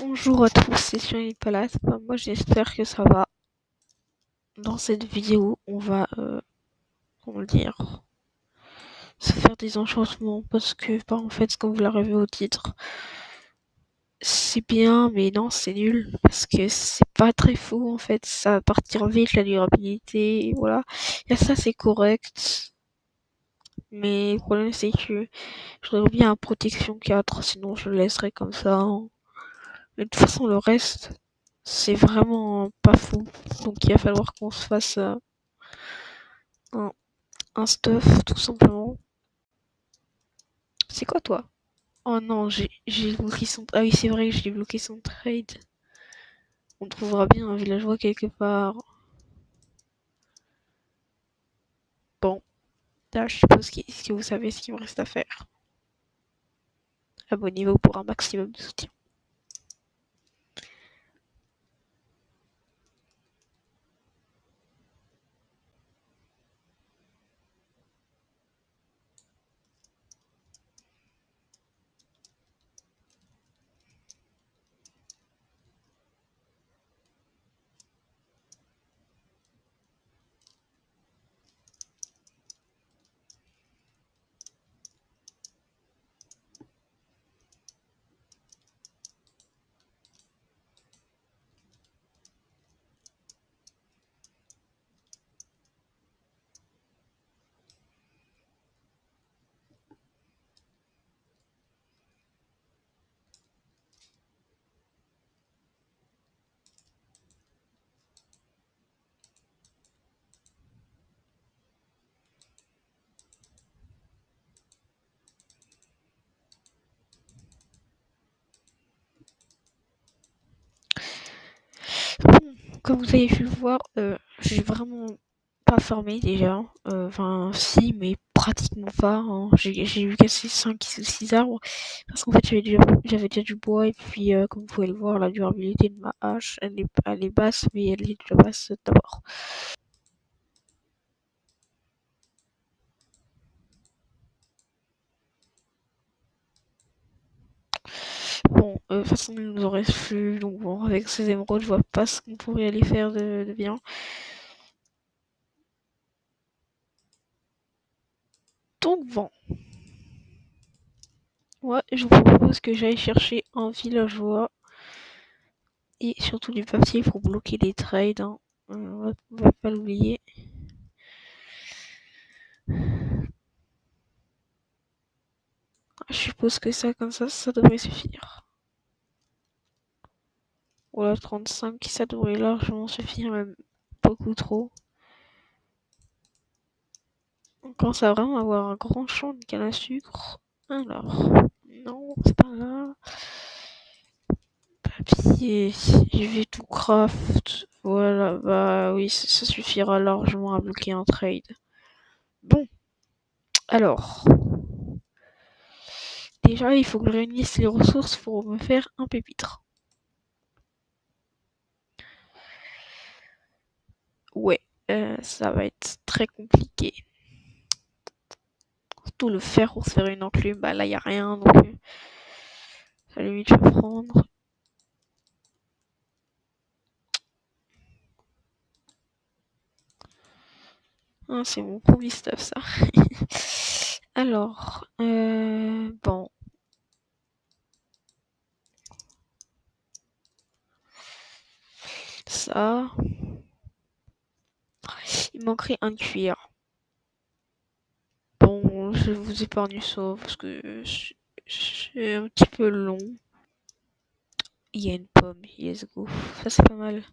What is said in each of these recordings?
Bonjour à tous, c'est Shiny Palace. Moi j'espère que ça va. Dans cette vidéo, on va, comment dire, se faire des enchantements parce que, en fait, comme vous l'avez vu au titre, c'est bien, mais non, c'est nul parce que c'est pas très fou en fait. Ça va partir vite, la durabilité, et voilà. Et ça, c'est correct. Mais le problème, c'est que je voudrais bien un protection 4, sinon je le laisserai comme ça, hein. Mais de toute façon, le reste, c'est vraiment pas fou. Donc il va falloir qu'on se fasse un, un stuff, tout simplement. C'est quoi toi? Oh non, j'ai bloqué son... Ah oui, c'est vrai que j'ai bloqué son trade. On trouvera bien un villageois quelque part. Bon, là je suppose que vous savez ce qu'il me reste à faire. Abonnez-vous pour un maximum de soutien. Bon, comme vous avez pu le voir, j'ai vraiment pas farmé déjà. Enfin, si, mais pratiquement pas, hein. J'ai eu cassé 5 ou 6 arbres. Parce qu'en fait, j'avais déjà du bois. Et puis, comme vous pouvez le voir, la durabilité de ma hache, elle est basse, mais elle est déjà basse d'abord. Bon, de toute façon, il nous en reste plus. Donc bon, avec ces émeraudes, je vois pas ce qu'on pourrait aller faire de bien. Donc bon, moi, je vous propose que j'aille chercher un villageois et surtout du papier pour bloquer les trades, hein. On va pas l'oublier. Je suppose que ça, comme ça devrait suffire. Voilà, 35, ça devrait largement suffire, même beaucoup trop. On commence à vraiment avoir un grand champ de canne à sucre. Alors, non, c'est pas là. Papier, je vais tout craft. Voilà, bah oui, ça suffira largement à bloquer un trade. Bon, alors, déjà, il faut que je réunisse les ressources pour me faire un pépitre. Ouais, ça va être très compliqué. Surtout le fer pour se faire une enclume, bah là, y a rien, donc à la limite, je vais prendre. Ah, c'est mon premier stuff, ça. Alors, bon. Ça. Il manquerait un cuir. Bon, je vous épargne ça parce que c'est un petit peu long. Il y a une pomme, let's go. Ça c'est pas mal.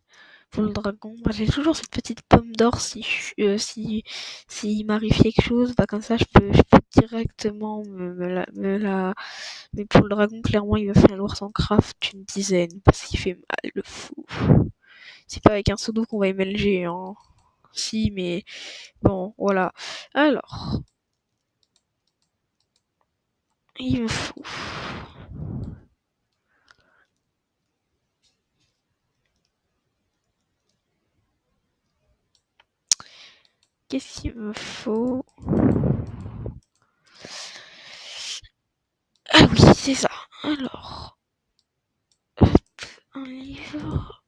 Pour le dragon, bah, j'ai toujours cette petite pomme d'or si il m'arrive quelque chose, bah comme ça je peux directement Mais pour le dragon, clairement, il va falloir s'en craft une dizaine parce qu'il fait mal le fou. C'est pas avec un seau d'eau qu'on va MLG, hein. Si, mais bon, voilà. Alors, il me faut. Qu'est-ce qu'il me faut? Ah oui, c'est ça. Alors, livre.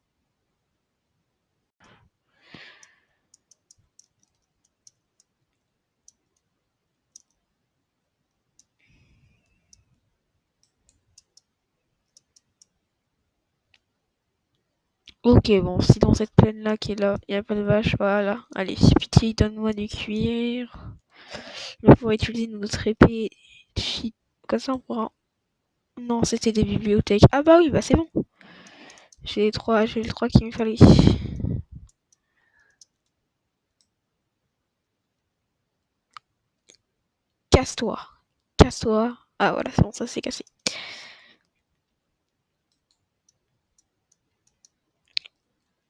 Ok, bon, si dans cette plaine-là qui est là, il n'y a pas de vache, voilà. Allez, pitié, donne-moi du cuir. On pourra utiliser notre épée. Comme ça, on pourra. Non, c'était des bibliothèques. Ah bah oui, bah c'est bon. J'ai les trois qu'il me fallait. Casse-toi. Casse-toi. Ah voilà, c'est bon, ça c'est cassé.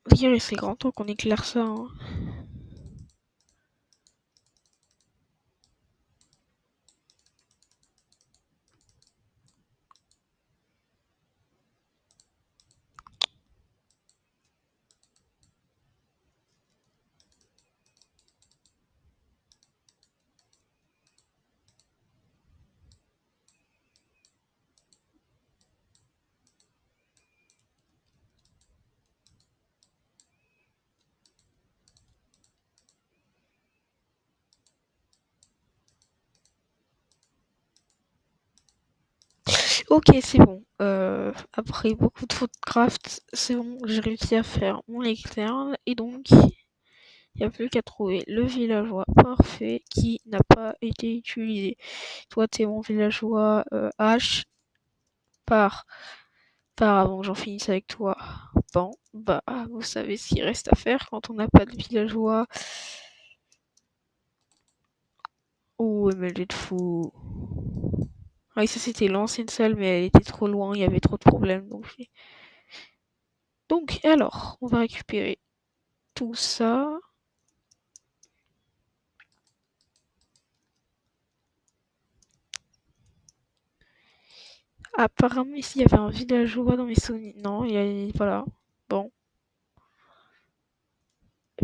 D'ailleurs, il serait grand temps qu'on éclaire ça. Hein. Ok, c'est bon. Après beaucoup de fautes de craft, c'est bon, j'ai réussi à faire mon éclair. Et donc, il n'y a plus qu'à trouver le villageois parfait qui n'a pas été utilisé. Toi, t'es mon villageois H. Par, par avant que j'en finisse avec toi. Bon, bah, vous savez ce qu'il reste à faire quand on n'a pas de villageois. Oh, MLG de fou. Ah oui, ça c'était l'ancienne salle, mais elle était trop loin, il y avait trop de problèmes. Donc alors, on va récupérer tout ça. Apparemment, ici, il y avait un villageois dans mes souvenirs. Non, il y a... Voilà. Bon.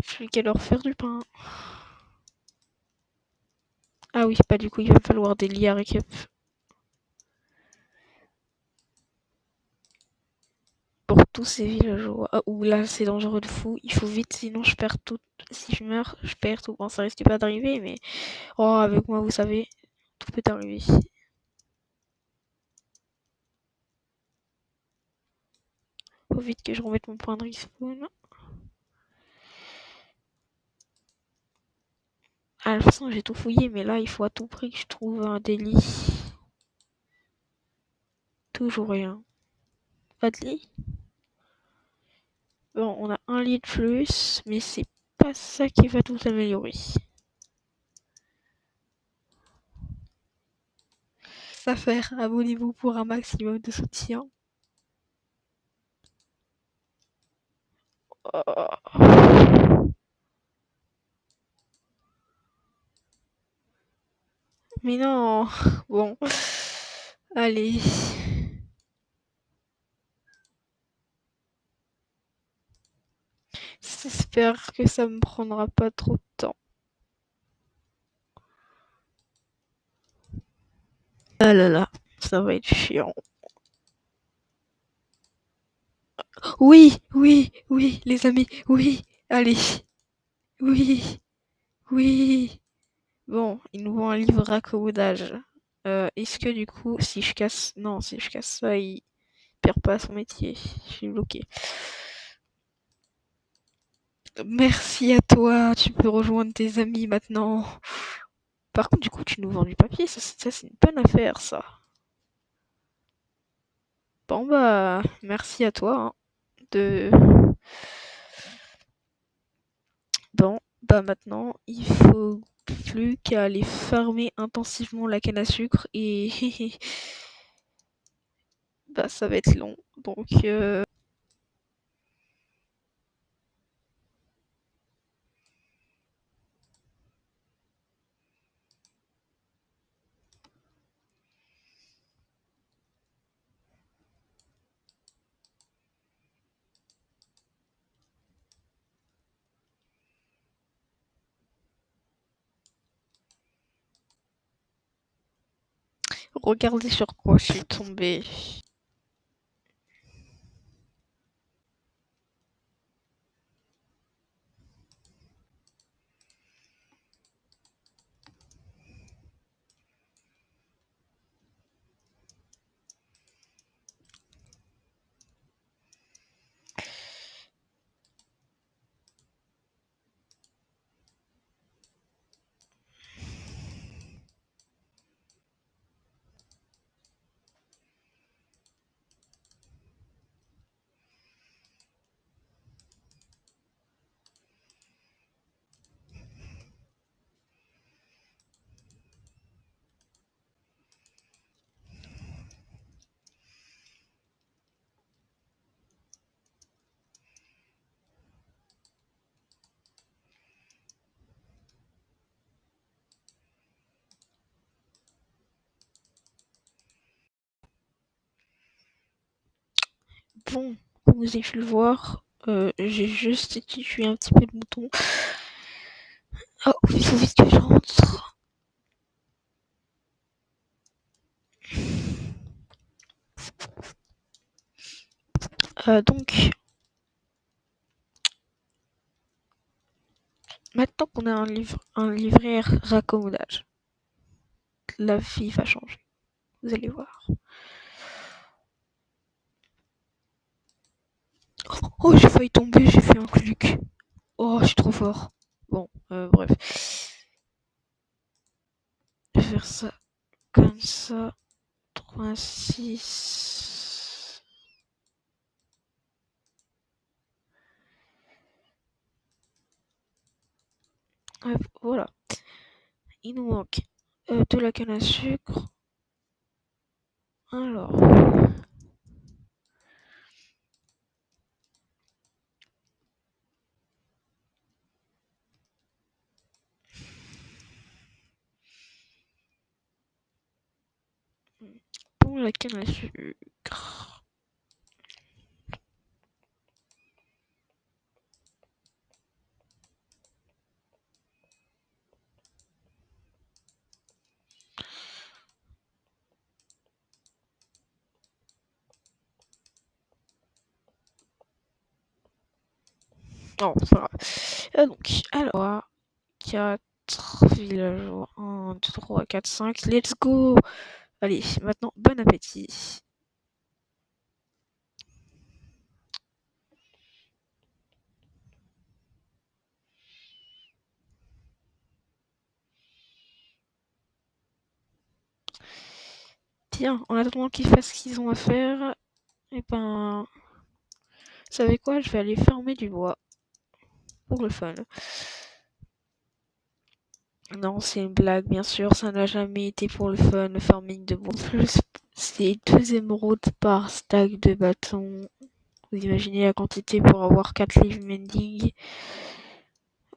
Plus qu'à leur faire du pain. Ah oui, bah du coup, il va falloir des lits à récap. Pour tous ces villageois. Ah, ouh là, c'est dangereux de fou. Il faut vite, sinon je perds tout. Si je meurs, je perds tout. Bon, ça risque pas d'arriver, mais... Oh, avec moi, vous savez, tout peut arriver. Faut vite que je remette mon point de respawn. Ah, de toute façon, j'ai tout fouillé, mais là, il faut à tout prix que je trouve un délit. Toujours rien. Pas de lit. Bon, on a un lit de plus, mais c'est pas ça qui va tout améliorer. Ça faire, abonnez-vous pour un maximum de soutien. Oh. Mais non. Bon. Allez. J'espère que ça me prendra pas trop de temps. Ah là là, ça va être chiant. Oui, oui, oui, les amis, oui, allez, oui, oui. Bon, il nous vend un livre raccommodage. Est-ce que du coup, si je casse... Non, si je casse ça, il perd pas son métier. Je suis bloqué. Merci à toi, tu peux rejoindre tes amis maintenant. Par contre, du coup, tu nous vends du papier, ça c'est une bonne affaire, ça. Bon bah, merci à toi hein, de... Bon, bah maintenant, il faut plus qu'à aller farmer intensivement la canne à sucre et bah ça va être long. Donc regardez sur quoi je suis tombée. Bon, comme vous avez pu le voir, j'ai juste tué un petit peu le mouton. Oh, il faut vite que je rentre. Donc, maintenant qu'on a un livraire raccommodage, la vie va changer. Vous allez voir. Oh, j'ai failli tomber, j'ai fait un clic. Oh, je suis trop fort. Bon, bref. Je vais faire ça comme ça. 3, 6. Hop, voilà. Il nous manque de la canne à sucre. Alors. Pour la canne à sucre. Oh, c'est pas grave. Donc, alors, 4 villageois. 1, 2, 3, 4, 5. Let's go! Allez, maintenant, bon appétit. Tiens, en attendant qu'ils fassent ce qu'ils ont à faire, et ben, vous savez quoi? Je vais aller farmer du bois. Pour le fun. Non, c'est une blague, bien sûr, ça n'a jamais été pour le fun, le farming de bois. En plus, c'est 2 émeraudes par stack de bâtons. Vous imaginez la quantité pour avoir 4 livres mending?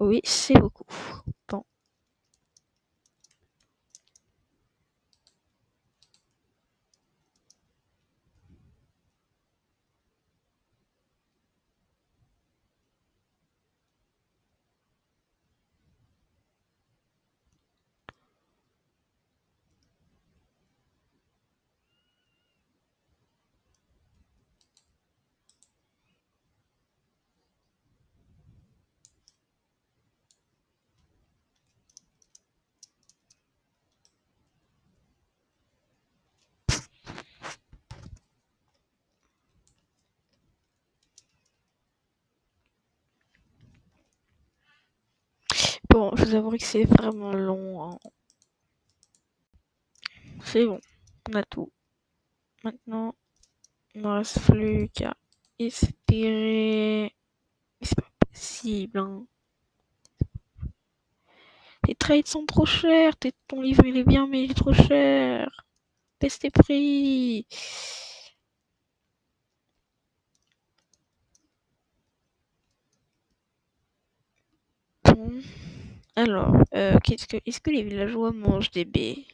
Oui, c'est beaucoup. Bon. Bon, je vous avoue que c'est vraiment long, hein. C'est bon, on a tout. Maintenant, il ne reste plus qu'à espérer. Mais c'est pas possible, hein. Tes trades sont trop chers, ton livre il est bien, mais il est trop cher. Baisse tes prix. Bon. Alors, est-ce que les villageois mangent des baies?